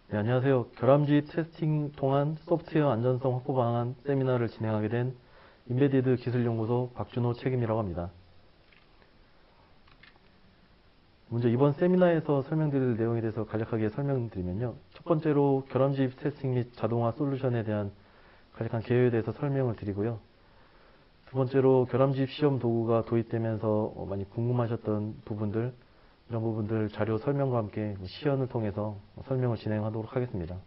네, 안녕하세요. 결함집 테스팅 통한 소프트웨어 안전성 확보 방안 세미나를 진행하게 된 인베디드 기술연구소 박준호 책임이라고 합니다. 먼저 이번 세미나에서 설명드릴 내용에 대해서 간략하게 설명드리면요. 첫 번째로 결함집 테스팅 및 자동화 솔루션에 대한 간략한 개요에 대해서 설명을 드리고요. 두 번째로 결함집 시험 도구가 도입되면서 많이 궁금하셨던 부분들, 이런 부분들 자료 설명과 함께 시연을 통해서 설명을 진행하도록 하겠습니다.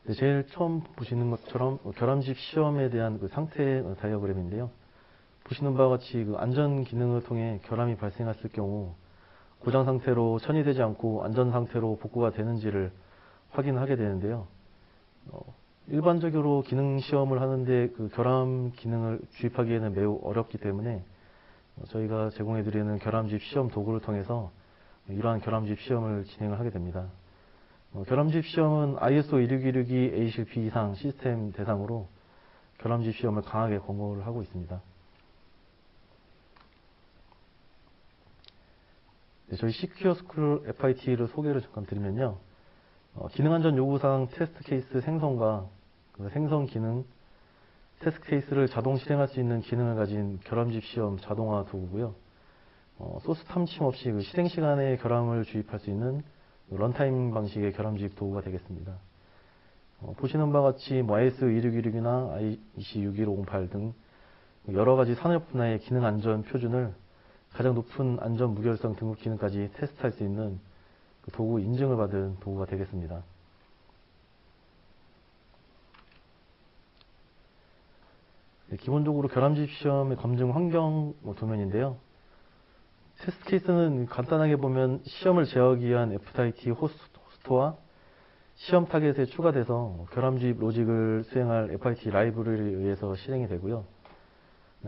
네, 제일 처음 보시는 것처럼 결함집 시험에 대한 그 상태 다이어그램인데요. 보시는 바와 같이 그 안전 기능을 통해 결함이 발생했을 경우 고장 상태로 천이되지 않고 안전 상태로 복구가 되는지를 확인하게 되는데요. 일반적으로 기능 시험을 하는데 그 결함 기능을 주입하기에는 매우 어렵기 때문에 저희가 제공해드리는 결함집 시험 도구를 통해서 이러한 결함집 시험을 진행을 하게 됩니다. 결함집 시험은 ISO 16162 ACP 이상 시스템 대상으로 결함집 시험을 강하게 권고를 하고 있습니다. 네, 저희 시큐어 스쿨 FIT를 소개를 잠깐 드리면요. 기능 안전 요구사항 테스트 케이스 생성과 그 생성 기능 테스트 케이스를 자동 실행할 수 있는 기능을 가진 결함집 시험 자동화 도구고요. 소스 탐침 없이 그 실행 시간에 결함을 주입할 수 있는 런타임 방식의 결함집 도구가 되겠습니다. 보시는 바와 같이 뭐 IS 2616이나 IEC 61508 등 여러 가지 산업 분야의 기능 안전 표준을 가장 높은 안전 무결성 등급 기능까지 테스트할 수 있는 그 도구 인증을 받은 도구가 되겠습니다. 네, 기본적으로 결함집 시험의 검증 환경 도면인데요. 테스트 케이스는 간단하게 보면 시험을 제어하기 위한 FIT 호스트와 시험 타겟에 추가돼서 결함집 로직을 수행할 FIT 라이브러리에 의해서 실행이 되고요.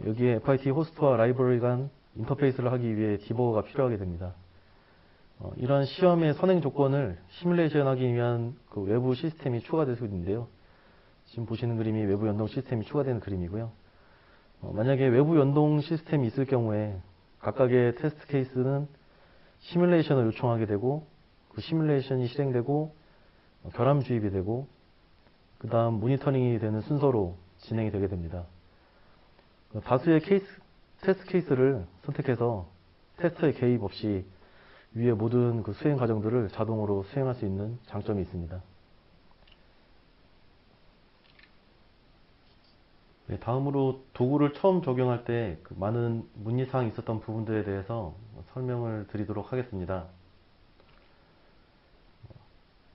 여기에 FIT 호스트와 라이브러리 간 인터페이스를 하기 위해 디버거가 필요하게 됩니다. 이러한 시험의 선행 조건을 시뮬레이션하기 위한 그 외부 시스템이 추가될 수 있는데요. 지금 보시는 그림이 외부 연동 시스템이 추가되는 그림이고요. 만약에 외부 연동 시스템이 있을 경우에 각각의 테스트 케이스는 시뮬레이션을 요청하게 되고 그 시뮬레이션이 실행되고 결함 주입이 되고 그 다음 모니터링이 되는 순서로 진행이 되게 됩니다. 다수의 테스트 케이스를 선택해서 테스터의 개입 없이 위의 모든 그 수행 과정들을 자동으로 수행할 수 있는 장점이 있습니다. 네, 다음으로 도구를 처음 적용할 때 그 많은 문의사항이 있었던 부분들에 대해서 설명을 드리도록 하겠습니다.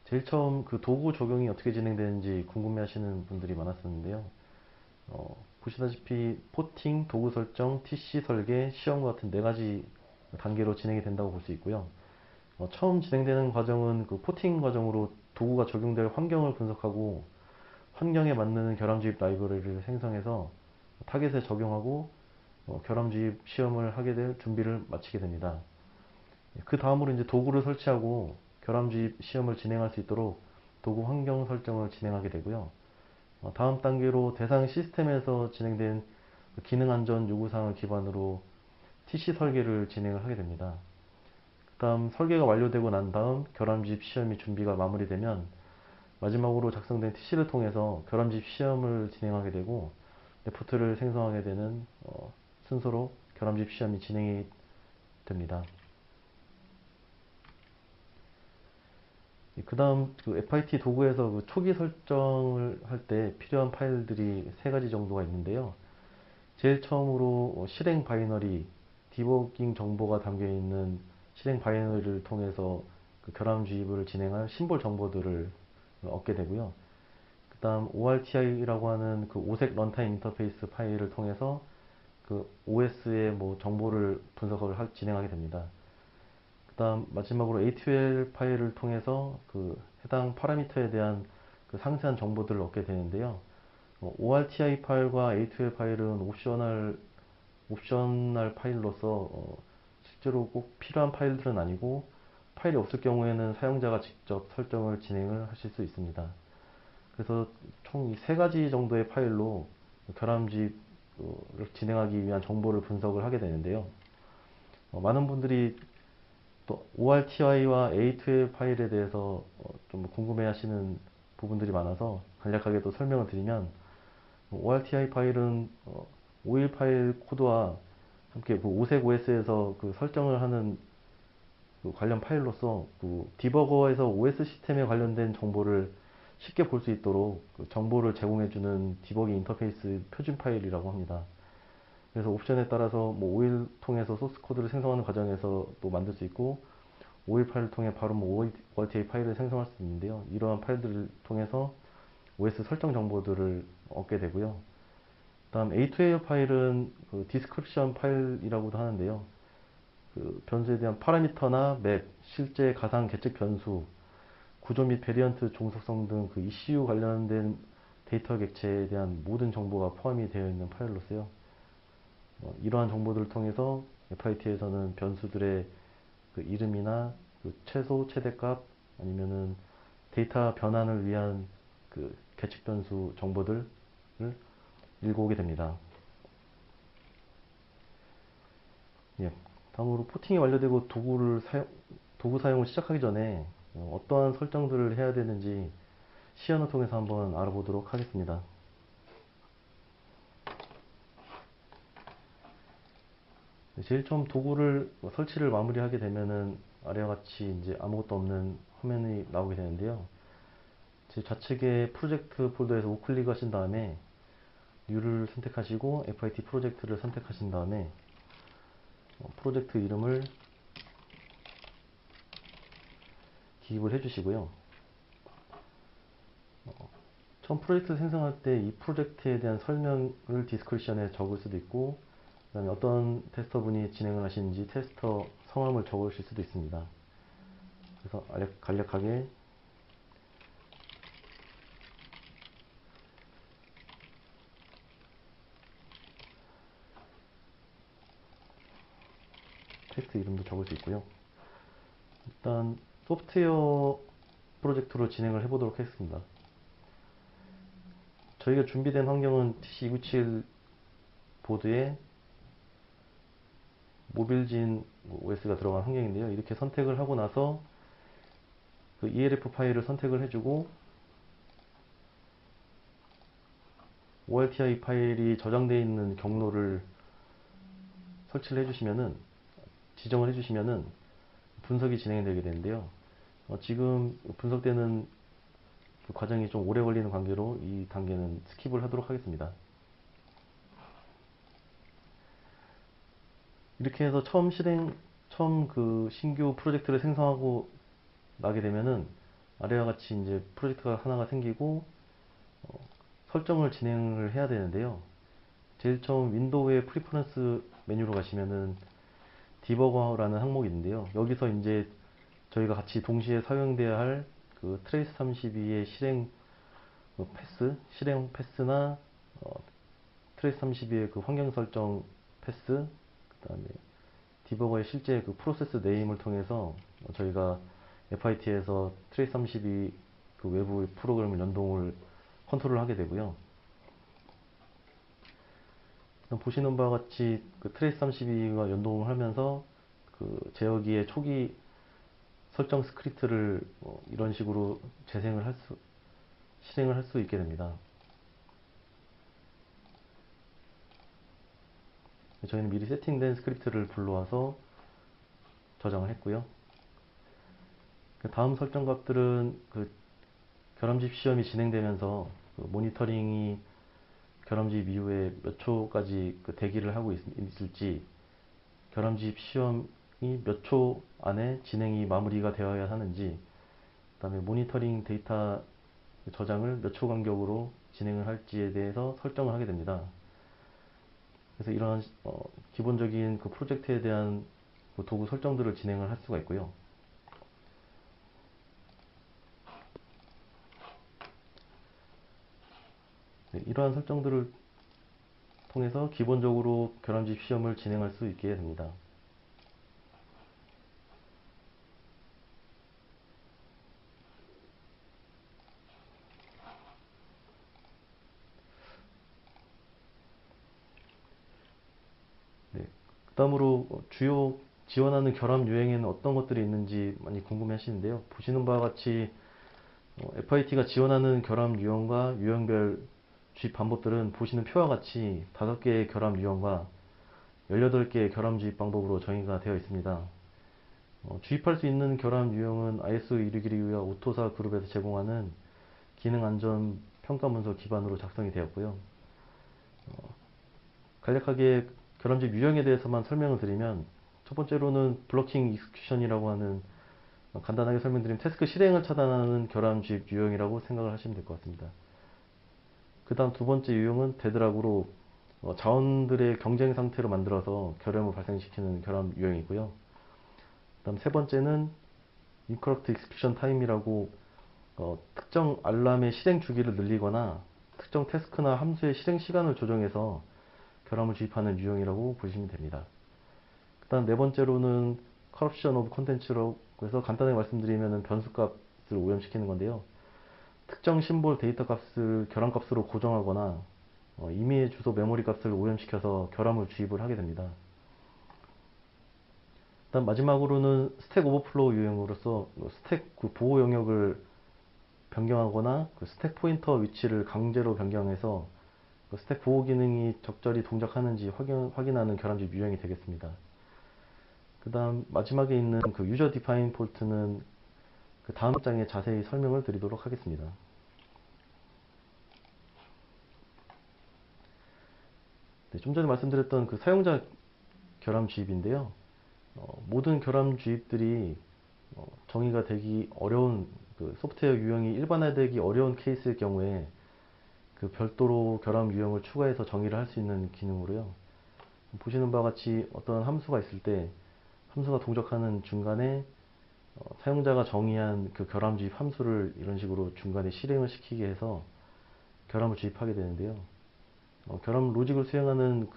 제일 처음 그 도구 적용이 어떻게 진행되는지 궁금해 하시는 분들이 많았었는데요. 보시다시피 포팅, 도구 설정, TC 설계, 시험과 같은 네 가지 단계로 진행이 된다고 볼 수 있고요. 처음 진행되는 과정은 그 포팅 과정으로 도구가 적용될 환경을 분석하고 환경에 맞는 결함주입 라이브러리를 생성해서 타겟에 적용하고 결함주입 시험을 하게 될 준비를 마치게 됩니다. 그 다음으로 이제 도구를 설치하고 결함주입 시험을 진행할 수 있도록 도구 환경 설정을 진행하게 되고요. 다음 단계로 대상 시스템에서 진행된 기능 안전 요구사항을 기반으로 TC 설계를 진행을 하게 됩니다. 그 다음 설계가 완료되고 난 다음 결함집 시험이 준비가 마무리되면 마지막으로 작성된 TC를 통해서 결함집 시험을 진행하게 되고 레포트를 생성하게 되는 순서로 결함집 시험이 진행이 됩니다. 그 다음 그 FIT 도구에서 그 초기 설정을 할 때 필요한 파일들이 세 가지 정도가 있는데요. 제일 처음으로 실행 바이너리, 디버깅 정보가 담겨 있는 실행 바이너리를 통해서 그 결함 주입을 진행할 심볼 정보들을 얻게 되고요. 그 다음 ORTI라고 하는 그 오색 런타임 인터페이스 파일을 통해서 그 OS의 뭐 정보를 분석을 진행하게 됩니다. 그 다음 마지막으로 A2L 파일을 통해서 그 해당 파라미터에 대한 그 상세한 정보들을 얻게 되는데요. ORTI 파일과 A2L 파일은 옵셔널 파일로서 실제로 꼭 필요한 파일들은 아니고 파일이 없을 경우에는 사용자가 직접 설정을 진행을 하실 수 있습니다. 그래서 총 세 가지 정도의 파일로 결함집을 진행하기 위한 정보를 분석을 하게 되는데요. 많은 분들이 또 ORTI와 A2L 파일에 대해서 좀 궁금해하시는 부분들이 많아서 간략하게 또 설명을 드리면, ORTI 파일은 5일 파일 코드와 함께 그 오색 OS에서 그 설정을 하는 그 관련 파일로서 그 디버거에서 OS 시스템에 관련된 정보를 쉽게 볼 수 있도록 그 정보를 제공해주는 디버깅 인터페이스 표준 파일이라고 합니다. 그래서 옵션에 따라서 뭐 OIL 통해서 소스 코드를 생성하는 과정에서 또 만들 수 있고, OIL 파일을 통해 바로 뭐 ORTA 파일을 생성할 수 있는데요. 이러한 파일들을 통해서 OS 설정 정보들을 얻게 되고요. 다음 A2L 파일은 그 디스크립션 파일이라고도 하는데요. 그 변수에 대한 파라미터나 맵, 실제 가상 계측 변수, 구조 및 베리언트 종속성 등 그 ECU 관련된 데이터 객체에 대한 모든 정보가 포함이 되어 있는 파일로서요. 이러한 정보들을 통해서 FIT에서는 변수들의 그 이름이나 그 최소, 최대값 아니면은 데이터 변환을 위한 그 계측 변수 정보들을 읽어오게 됩니다. 예, 다음으로 포팅이 완료되고 도구 사용을 시작하기 전에 어떠한 설정들을 해야 되는지 시연을 통해서 한번 알아보도록 하겠습니다. 제일 처음 도구를 설치를 마무리하게 되면은 아래와 같이 이제 아무것도 없는 화면이 나오게 되는데요. 제 좌측에 프로젝트 폴더에서 우클릭 하신 다음에 New를 선택하시고 FIT 프로젝트를 선택하신 다음에 프로젝트 이름을 기입을 해주시고요. 처음 프로젝트를 생성할 때 이 프로젝트에 대한 설명을 디스크립션에 적을 수도 있고, 그 다음에 어떤 테스터분이 진행을 하시는지 테스터 성함을 적으실 수도 있습니다. 그래서 간략하게 테스트 이름도 적을 수 있고요. 일단 소프트웨어 프로젝트로 진행을 해보도록 하겠습니다. 저희가 준비된 환경은 TC297 보드에 모빌진 OS가 들어간 환경인데요. 이렇게 선택을 하고 나서 그 ELF 파일을 선택을 해주고 ORTI 파일이 저장되어 있는 경로를 설치를 해주시면은, 지정을 해주시면은 분석이 진행되게 되는데요. 지금 분석되는 그 과정이 좀 오래 걸리는 관계로 이 단계는 스킵을 하도록 하겠습니다. 이렇게 해서 처음 그 신규 프로젝트를 생성하고 나게 되면은 아래와 같이 이제 프로젝트가 하나가 생기고 설정을 진행을 해야 되는데요. 제일 처음 윈도우의 프리퍼런스 메뉴로 가시면은 디버거라는 항목이 있는데요. 여기서 이제 저희가 같이 동시에 사용돼야 할 그 트레이스 32의 실행 패스나 트레이스 32의 그 환경 설정 패스, 그 다음에 디버거의 실제 그 프로세스 네임을 통해서 저희가 FIT에서 트레이스 32 그 외부 프로그램을 연동을 컨트롤을 하게 되고요. 보시는 바와 같이 그 트레이스 32가 연동을 하면서 그 제어기의 초기 설정 스크립트를 이런 식으로 실행을 할 수 있게 됩니다. 저희는 미리 세팅된 스크립트를 불러와서 저장을 했고요. 그 다음 설정 값들은 그 결함집 시험이 진행되면서 그 모니터링이 결함집 이후에 몇 초까지 그 대기를 하고 있을지, 결함집 시험이 몇 초 안에 진행이 마무리가 되어야 하는지, 그 다음에 모니터링 데이터 저장을 몇 초 간격으로 진행을 할지에 대해서 설정을 하게 됩니다. 그래서 이런 기본적인 그 프로젝트에 대한 그 도구 설정들을 진행을 할 수가 있고요. 네, 이러한 설정들을 통해서 기본적으로 결함집 시험을 진행할 수 있게 됩니다. 네, 그 다음으로 주요 지원하는 결함 유형에는 어떤 것들이 있는지 많이 궁금해 하시는데요. 보시는 바와 같이 FIT가 지원하는 결함 유형과 유형별 주입 방법들은 보시는 표와 같이 5개의 결함 유형과 18개의 결함 주입 방법으로 정의가 되어 있습니다. 주입할 수 있는 결함 유형은 ISO 26122와 오토사 그룹에서 제공하는 기능 안전 평가 문서 기반으로 작성이 되었고요. 간략하게 결함 주입 유형에 대해서만 설명을 드리면, 첫 번째로는 블로킹 익스큐션이라고 하는, 간단하게 설명드리면 태스크 실행을 차단하는 결함 주입 유형이라고 생각을 하시면 될 것 같습니다. 그 다음 두 번째 유형은 데드락으로 자원들의 경쟁 상태로 만들어서 결함을 발생시키는 결함 유형이고요. 그 다음 세 번째는 incorrect execution time이라고 특정 알람의 실행 주기를 늘리거나 특정 태스크나 함수의 실행 시간을 조정해서 결함을 주입하는 유형이라고 보시면 됩니다. 그 다음 네 번째로는 corruption of content라고 해서 간단하게 말씀드리면 변수값을 오염시키는 건데요. 특정 심볼 데이터 값을 결함 값으로 고정하거나 임의의 주소 메모리 값을 오염시켜서 결함을 주입을 하게 됩니다. 일단 마지막으로는 스택 오버플로우 유형으로서 스택 보호 영역을 변경하거나 스택 포인터 위치를 강제로 변경해서 스택 보호 기능이 적절히 동작하는지 확인하는 결함 주입 유형이 되겠습니다. 그 다음 마지막에 있는 유저 디파인 폴트는 다음 장에 자세히 설명을 드리도록 하겠습니다. 네, 좀 전에 말씀드렸던 사용자 결함 주입인데요. 모든 결함 주입들이 정의가 되기 어려운 소프트웨어 유형이 일반화되기 어려운 케이스일 경우에 별도로 결함 유형을 추가해서 정의를 할 수 있는 기능으로요. 보시는 바와 같이 어떤 함수가 있을 때 함수가 동작하는 중간에 사용자가 정의한 결함 주입 함수를 이런 식으로 중간에 실행을 시키게 해서 결함을 주입하게 되는데요. 결함 로직을 수행하는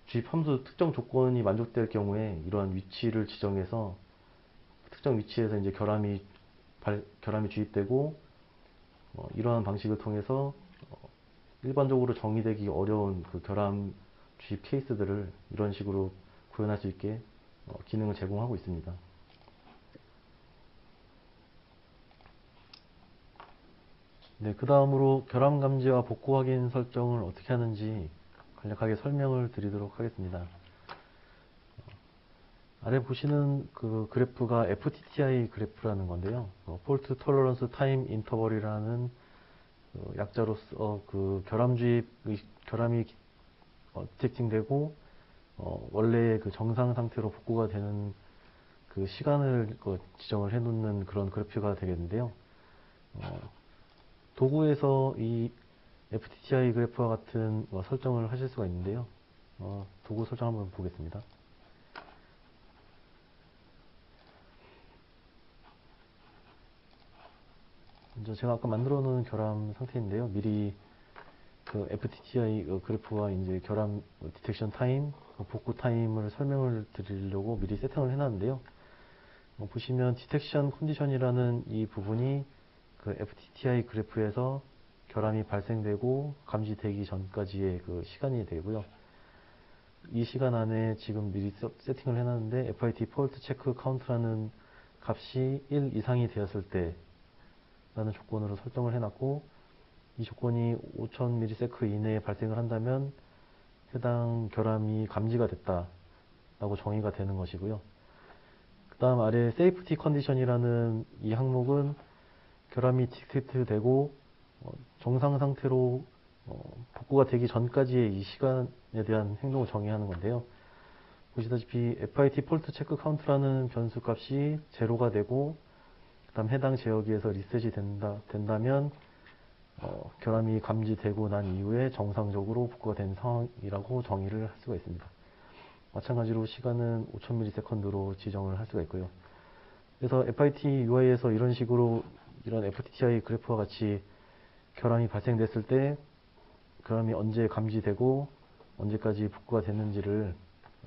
주입 함수 특정 조건이 만족될 경우에 이러한 위치를 지정해서 특정 위치에서 이제 결함이 주입되고 이러한 방식을 통해서 일반적으로 정의되기 어려운 결함 주입 케이스들을 이런 식으로 구현할 수 있게 기능을 제공하고 있습니다. 네, 그 다음으로 결함 감지와 복구 확인 설정을 어떻게 하는지 간략하게 설명을 드리도록 하겠습니다. 아래 보시는 그래프가 FTTI 그래프라는 건데요. Fault Tolerance Time Interval이라는 약자로서 결함이 디텍팅되고 원래의 정상 상태로 복구가 되는 시간을 지정을 해 놓는 그런 그래프가 되겠는데요. 도구에서 이 FTTI 그래프와 같은 설정을 하실 수가 있는데요. 도구 설정 한번 보겠습니다. 먼저 제가 아까 만들어 놓은 결함 상태인데요. 미리 FTTI 그래프와 이제 결함 디텍션 타임, 복구 타임을 설명을 드리려고 미리 세팅을 해놨는데요. 보시면 디텍션 컨디션이라는 이 부분이 FTTI 그래프에서 결함이 발생되고 감지되기 전까지의 시간이 되고요. 이 시간 안에 지금 미리 세팅을 해놨는데 FIT Fault Check Count라는 값이 1 이상이 되었을 때 라는 조건으로 설정을 해놨고, 이 조건이 5000ms 이내에 발생을 한다면 해당 결함이 감지가 됐다 라고 정의가 되는 것이고요. 그 다음 아래 Safety Condition이라는 이 항목은 결함이 디텍트 되고 정상 상태로 복구가 되기 전까지의 이 시간에 대한 행동을 정의하는 건데요. 보시다시피 FIT Fault Check Count라는 변수 값이 제로가 되고 그 다음 해당 제어기에서 리셋이 된다면 결함이 감지되고 난 이후에 정상적으로 복구가 된 상황이라고 정의를 할 수가 있습니다. 마찬가지로 시간은 5000ms로 지정을 할 수가 있고요. 그래서 FIT UI에서 이런 식으로 이런 FTTI 그래프와 같이 결함이 발생됐을 때 결함이 언제 감지되고 언제까지 복구가 됐는지를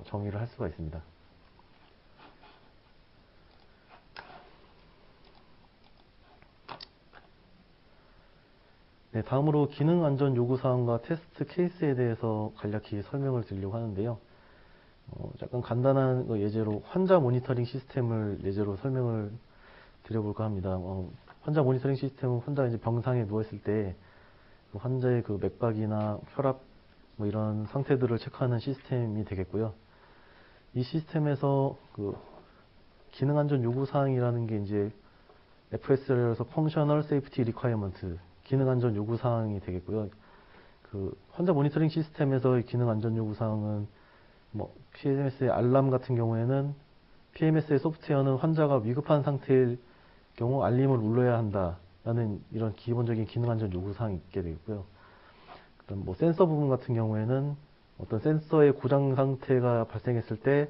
정의를 할 수가 있습니다. 네, 다음으로 기능 안전 요구사항과 테스트 케이스에 대해서 간략히 설명을 드리려고 하는데요. 약간 간단한 예제로 환자 모니터링 시스템을 예제로 설명을 드려볼까 합니다. 환자 모니터링 시스템은 환자가 이제 병상에 누워있을 때 환자의 그 맥박이나 혈압 뭐 이런 상태들을 체크하는 시스템이 되겠고요. 이 시스템에서 그 기능 안전 요구 사항이라는 게 이제 FSR에서 Functional Safety Requirement, 기능 안전 요구 사항이 되겠고요. 그 환자 모니터링 시스템에서의 기능 안전 요구 사항은 뭐 PMS의 알람 같은 경우에는 PMS의 소프트웨어는 환자가 위급한 상태일 경우 알림을 울려야 한다라는 이런 기본적인 기능 안전 요구 사항이 있게 되겠고요. 그다음 뭐 센서 부분 같은 경우에는 어떤 센서의 고장 상태가 발생했을 때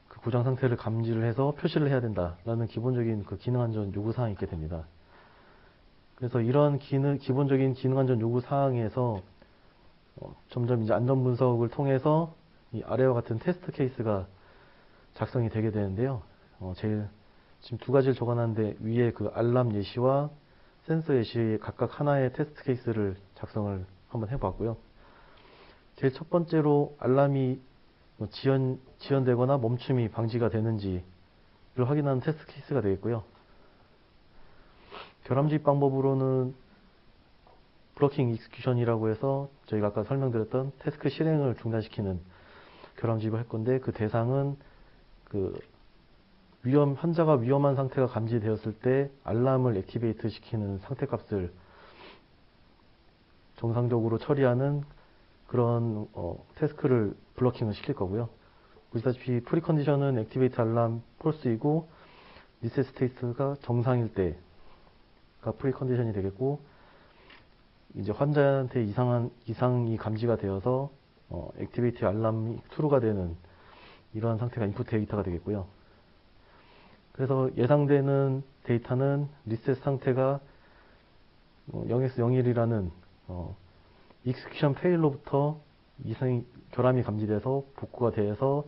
그 고장 상태를 감지를 해서 표시를 해야 된다라는 기본적인 그 기능 안전 요구 사항이 있게 됩니다. 그래서 이런 기본적인 기능 안전 요구 사항에서 점점 이제 안전 분석을 통해서 이 아래와 같은 테스트 케이스가 작성이 되게 되는데요. 지금 두 가지를 적어놨는데 위에 그 알람 예시와 센서 예시 각각 하나의 테스트 케이스를 작성을 한번 해봤고요. 제일 첫 번째로 알람이 지연되거나 멈춤이 방지가 되는지를 확인하는 테스트 케이스가 되겠고요. 결함주입 방법으로는 블로킹 익스큐션이라고 해서 저희가 아까 설명드렸던 태스크 실행을 중단시키는 결함주입을 할 건데, 그 대상은 그 환자가 위험한 상태가 감지되었을 때 알람을 액티베이트 시키는 상태값을 정상적으로 처리하는 그런 태스크를 블로킹을 시킬 거고요. 보시다시피 프리컨디션은 액티베이트 알람 폴스이고 리셋 스테이트가 정상일 때가 프리컨디션이 되겠고, 이제 환자한테 이상이 감지가 되어서 액티베이트 알람이 true가 되는 이러한 상태가 인풋 데이터가 되겠고요. 그래서 예상되는 데이터는 리셋 상태가 0x 01이라는 익스큐션 페일로부터 결함이 감지돼서 복구가 돼서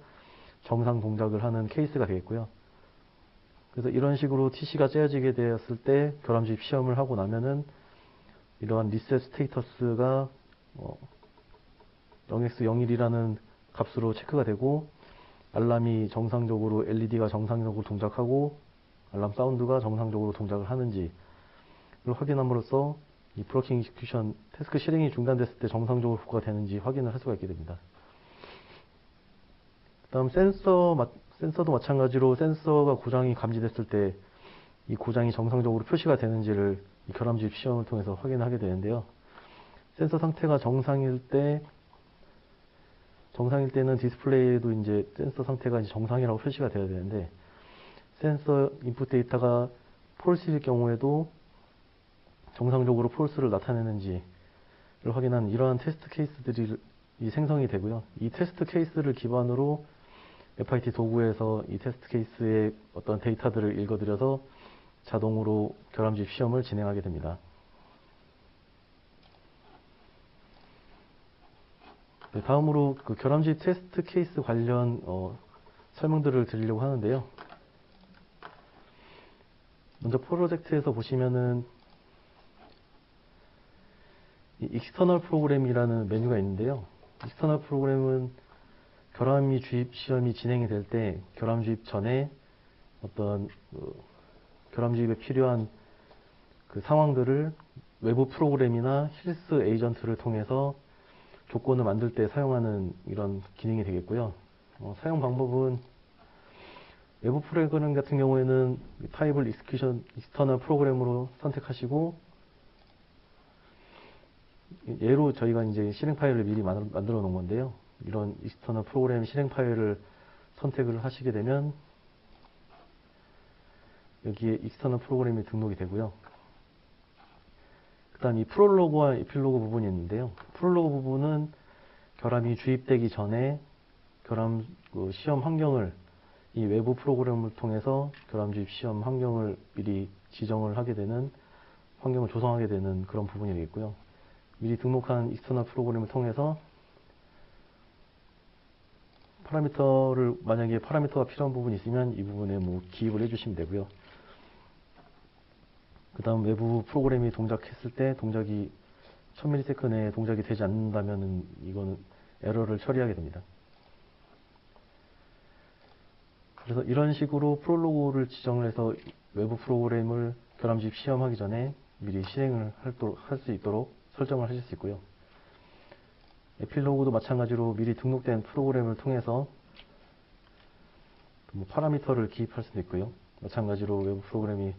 정상 동작을 하는 케이스가 되겠고요. 그래서 이런 식으로 TC가 째어지게 되었을 때 결함주입 시험을 하고 나면은 이러한 리셋 스테이터스가 0x 01이라는 값으로 체크가 되고, 알람이 정상적으로 LED가 정상적으로 동작하고 알람 사운드가 정상적으로 동작을 하는지를 확인함으로써 이 브로킹 익스큐션 태스크 실행이 중단됐을 때 정상적으로 복구가 되는지 확인을 할 수가 있게 됩니다. 다음 센서도 마찬가지로 센서가 고장이 감지됐을 때 이 고장이 정상적으로 표시가 되는지를 이 결함주입 시험을 통해서 확인하게 되는데요. 센서 상태가 정상일 때는 디스플레이에도 이제 센서 상태가 이제 정상이라고 표시가 되어야 되는데, 센서 인풋 데이터가 폴스일 경우에도 정상적으로 폴스를 나타내는지를 확인하는 이러한 테스트 케이스들이 생성이 되고요. 이 테스트 케이스를 기반으로 FIT 도구에서 이 테스트 케이스의 어떤 데이터들을 읽어들여서 자동으로 결함주입 시험을 진행하게 됩니다. 네, 다음으로 그 결함주입 테스트 케이스 관련 설명들을 드리려고 하는데요. 먼저 프로젝트에서 보시면은 이 익스터널 프로그램이라는 메뉴가 있는데요. 익스터널 프로그램은 결함주입 시험이 진행이 될 때 결함주입 전에 어떤 결함주입에 필요한 그 상황들을 외부 프로그램이나 힐스 에이전트를 통해서 조건을 만들 때 사용하는 이런 기능이 되겠고요. 사용 방법은 외부 프로그램 같은 경우에는 타입을 익스터널 프로그램으로 선택하시고, 예로 저희가 이제 실행 파일을 미리 만들어 놓은 건데요. 이런 익스터널 프로그램 실행 파일을 선택을 하시게 되면 여기에 익스터널 프로그램이 등록이 되고요. 그 다음 이 프롤로그와 에필로그 부분이 있는데요. 프롤로그 부분은 결함이 주입되기 전에 결함 시험 환경을 이 외부 프로그램을 통해서 결함 주입 시험 환경을 미리 지정을 하게 되는, 환경을 조성하게 되는 그런 부분이 되겠고요. 미리 등록한 익스터널 프로그램을 통해서 만약에 파라미터가 필요한 부분이 있으면 이 부분에 뭐 기입을 해주시면 되고요. 그 다음 외부 프로그램이 동작했을 때 동작이 1000ms 내에 동작이 되지 않는다면 이거는 에러를 처리하게 됩니다. 그래서 이런 식으로 프롤로그를 지정을 해서 외부 프로그램을 결함주입 시험하기 전에 미리 실행을 할 수 있도록 설정을 하실 수 있고요. 에필로그도 마찬가지로 미리 등록된 프로그램을 통해서 뭐 파라미터를 기입할 수도 있고요. 마찬가지로 외부 프로그램이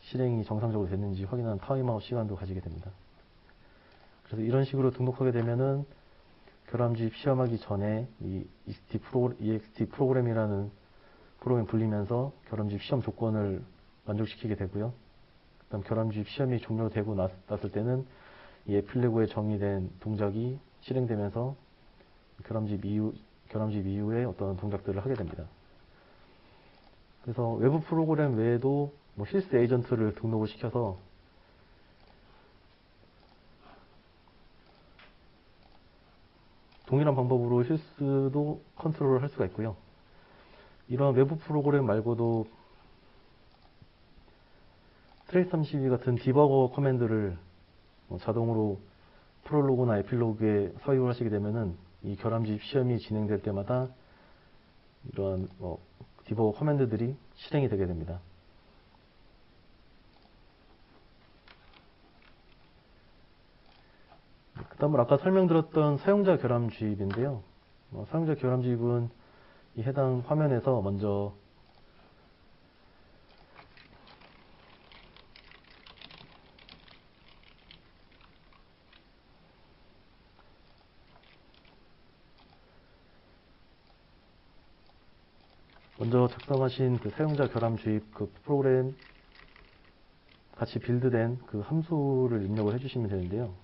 실행이 정상적으로 됐는지 확인하는 타임아웃 시간도 가지게 됩니다. 그래서 이런 식으로 등록하게 되면은 결함주입 시험하기 전에 이 EXT 프로그램이라는 프로그램 불리면서 결함주입 시험 조건을 만족시키게 되고요. 그다음 결함주입 시험이 종료되고 났을 때는 이 에필로그에 정의된 동작이 실행되면서 결함주입 이후에 어떤 동작들을 하게 됩니다. 그래서 외부 프로그램 외에도 뭐 힐스 에이전트를 등록을 시켜서 동일한 방법으로 힐스도 컨트롤을 할 수가 있고요. 이런 외부 프로그램 말고도 트레이스32 같은 디버거 커맨드를 자동으로 프롤로그나 에필로그에 삽입을 하시게 되면은 이 결함주입 시험이 진행될 때마다 이러한 디버거 커맨드들이 실행이 되게 됩니다. 그 다음으로 아까 설명드렸던 사용자 결함주입인데요. 사용자 결함주입은 이 해당 화면에서 먼저 작성하신 그 사용자 결함주입 그 프로그램 같이 빌드된 그 함수를 입력을 해주시면 되는데요.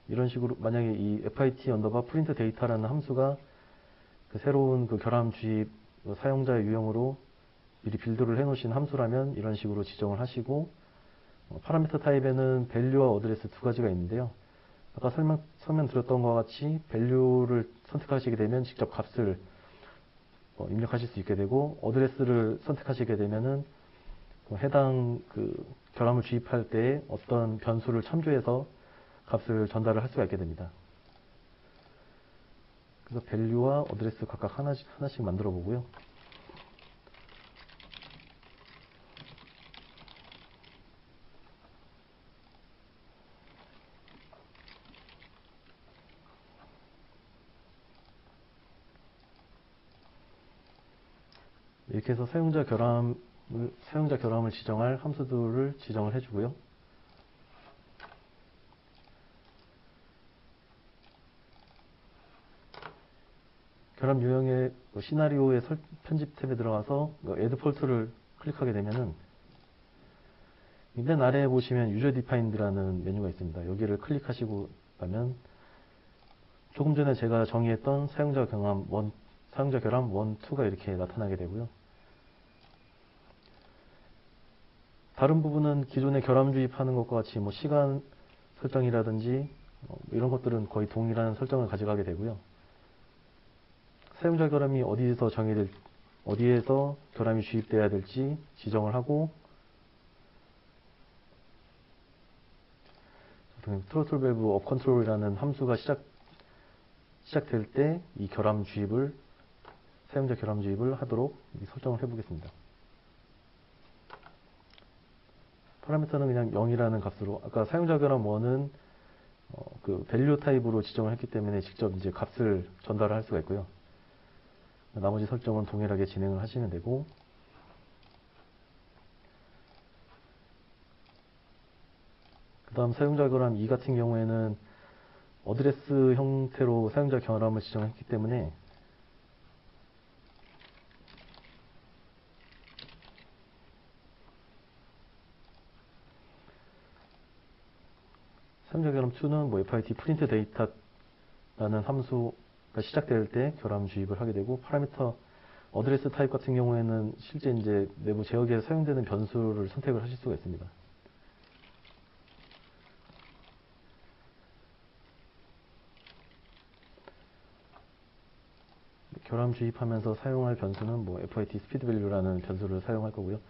이런 식으로 만약에 이 fit 언더바 프린트 데이터라는 함수가 그 새로운 그 결함주입 사용자의 유형으로 미리 빌드를 해 놓으신 함수라면 이런 식으로 지정을 하시고 파라미터 타입에는 value와 어드레스 두 가지가 있는데요. 아까 설명드렸던 것과 같이 value를 선택하시게 되면 직접 값을 입력하실 수 있게 되고 어드레스를 선택하시게 되면은 해당 그 결함을 주입할 때 어떤 변수를 참조해서 값을 전달을 할 수가 있게 됩니다. 그래서 value와 어드레스 각각 하나씩 만들어 보고요. 이렇게 해서 사용자 결함을 지정할 함수들을 지정을 해주고요. 결함 유형의 시나리오의 편집 탭에 들어가서 add 폴트를 클릭하게 되면은 맨 아래에 보시면 user defined라는 메뉴가 있습니다. 여기를 클릭하시고 나면 조금 전에 제가 정의했던 사용자 결함 1, 2가 이렇게 나타나게 되고요. 다른 부분은 기존에 결함 주입하는 것과 같이 뭐 시간 설정이라든지 이런 것들은 거의 동일한 설정을 가져가게 되고요. 사용자 결함이 어디에서 결함이 주입돼야 될지 지정을 하고 트로틀 밸브 업 컨트롤이라는 함수가 시작될 때 이 사용자 결함 주입을 하도록 설정을 해보겠습니다. 파라미터는 그냥 0이라는 값으로 아까 사용자 결함 1은 그 value 타입으로 지정을 했기 때문에 직접 이제 값을 전달을 할 수가 있고요. 나머지 설정은 동일하게 진행을 하시면 되고 그 다음 사용자 결함 2 같은 경우에는 어드레스 형태로 사용자 결함을 지정했기 때문에 사용자 결함 2는 뭐 fit print data라는 함수가 시작될 때 결함 주입을 하게 되고 파라미터 어드레스 타입 같은 경우에는 실제 이제 내부 제어기에 사용되는 변수를 선택을 하실 수가 있습니다. 결함 주입하면서 사용할 변수는 뭐 fit speed value라는 변수를 사용할 거고요.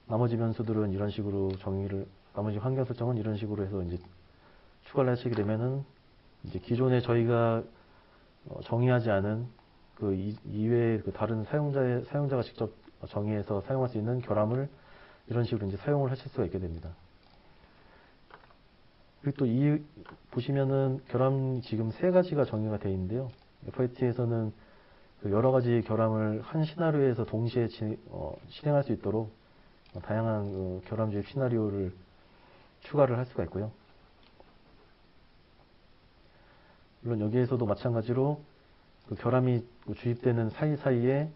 나머지 변수들은 이런 식으로 나머지 환경 설정은 이런 식으로 해서 이제 추가를 하시게 되면은 이제 기존에 저희가 정의하지 않은 그 이외의 그 다른 사용자가 직접 정의해서 사용할 수 있는 결함을 이런 식으로 이제 사용을 하실 수가 있게 됩니다. 그리고 또 보시면은 결함 지금 세 가지가 정의가 되어 있는데요. FIT에서는 그 여러 가지 결함을 한 시나리오에서 동시에 실행할 수 있도록 다양한 결함 주입 시나리오를 추가를 할 수가 있고요. 물론 여기에서도 마찬가지로 그 결함이 주입되는 사이사이에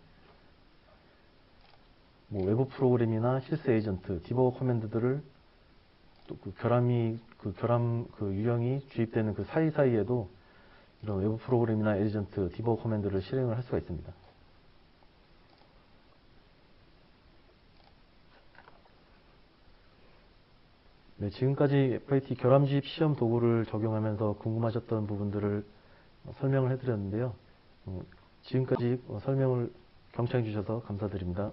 뭐 외부 프로그램이나 실스 에이전트, 디버거 커맨드들을 또 그 결함 유형이 주입되는 그 사이사이에도 이런 외부 프로그램이나 에이전트, 디버거 커맨드를 실행을 할 수가 있습니다. 네, 지금까지 FIT 결함주입 시험 도구를 적용하면서 궁금하셨던 부분들을 설명을 해드렸는데요. 지금까지 설명을 경청해 주셔서 감사드립니다.